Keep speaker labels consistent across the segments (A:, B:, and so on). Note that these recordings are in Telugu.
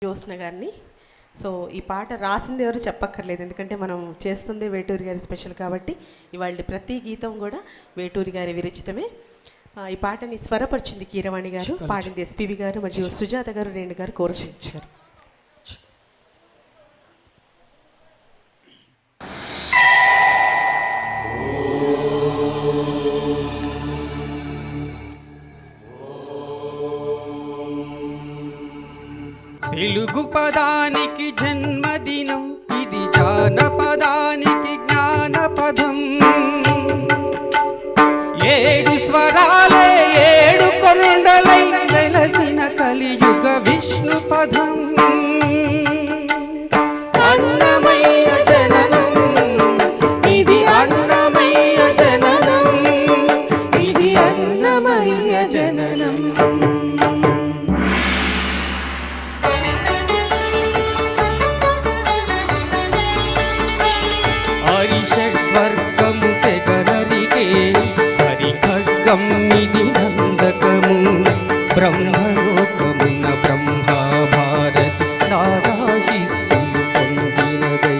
A: జ్యోత్స్న గారిని. సో ఈ పాట రాసింది ఎవరు చెప్పక్కర్లేదు, ఎందుకంటే మనం చేస్తుంది వేటూరి గారి స్పెషల్ కాబట్టి ఇవాళ ప్రతి గీతం కూడా వేటూరి గారి విరచితమే. ఈ పాటని స్వరపరిచింది కీరవాణి గారు, పాడింది ఎస్పీవి గారు మరియు సుజాత గారు, రేణు గారు కోరసించారు.
B: తెలుగు పదానికి జన్మదినం, ఇది జానపదానికి జ్ఞానపదం. ఏడు స్వరాలే ఏడు కొండలై వెలసిన కలియుగ విష్ణు పదం. అన్నమయ్య జననం, ఇది అన్నమయ్య జననం, ఇది అన్నమయ్య జననం. హరిషడ్వర్గము తెగనరికే హరిఖడ్గం ఇది నందకము. బ్రహ్మలోకమున బ్రహ్మా భారతి రాధాశిస్సులు పొందినదై.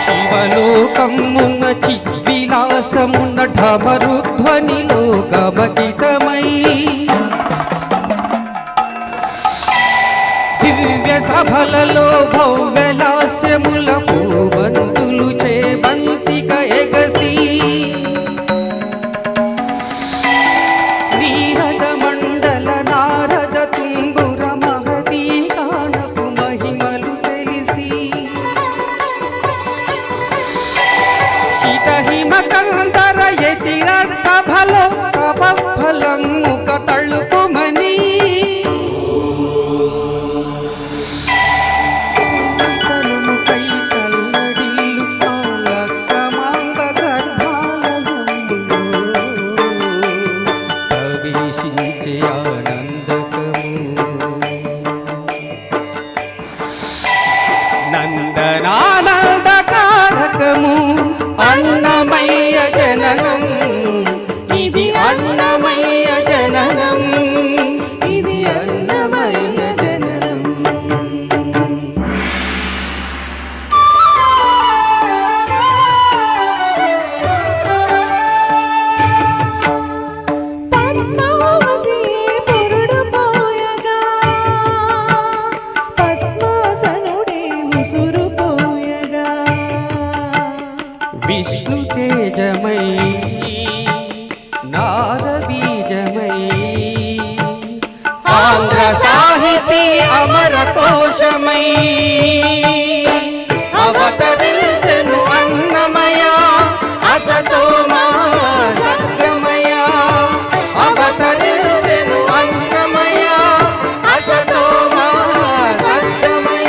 B: శివలోకమున చిద్విలాసమున ఢమరుధ్వనిలో గమకితమై. దివ్య సభలలో భవ్యలాస్యముల పూబంతులు చేబంతిక ఎగసి. నీరద మండల నారద తుంబుర మహతీ గానపు మహిమలు తెలిసి. శితహిమ కందర యతిర సభలో కపఫలం ముఖ తళుకుమని. నందనానందకారకము అన్నమయ్య జననం, ఇది అన్నమయ్య జననం, ఇది అన్నమయ్య జననం. విష్ణు తేజమై నాద బీజమై. ఆంధ్ర సాహితీ అమర కోశమై అవతరించెను అన్నమయ. అసతోమా సత్యమయ అవతరించెను అన్నమయ. అసతోమా సత్యమయ.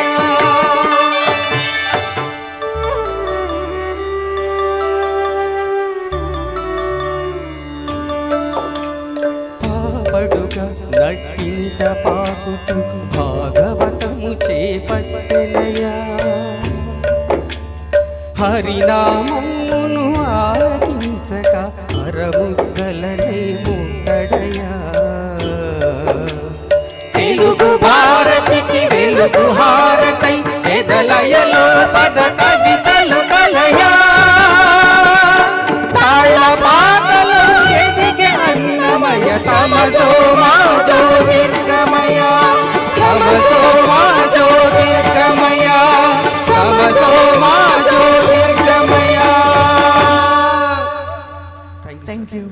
B: పడుగా నట్టింట పాకుతూ భాగవతము చేపట్టెనయా. హరినామమును ఆలకించక అరముద్దలనే ముట్టడయా. తెలుగు భారతికి వెలుగు హారతై ఎదలయలో పద కవితలు కలయా. తాళ పాటలు ఎదిగే అన్నమయ తమసో మా జ్యోతిర్గమయ. తమసో మా జ్యోతిర్గమయ, తమసో మా జ్యోతిర్గమయ. Thank you.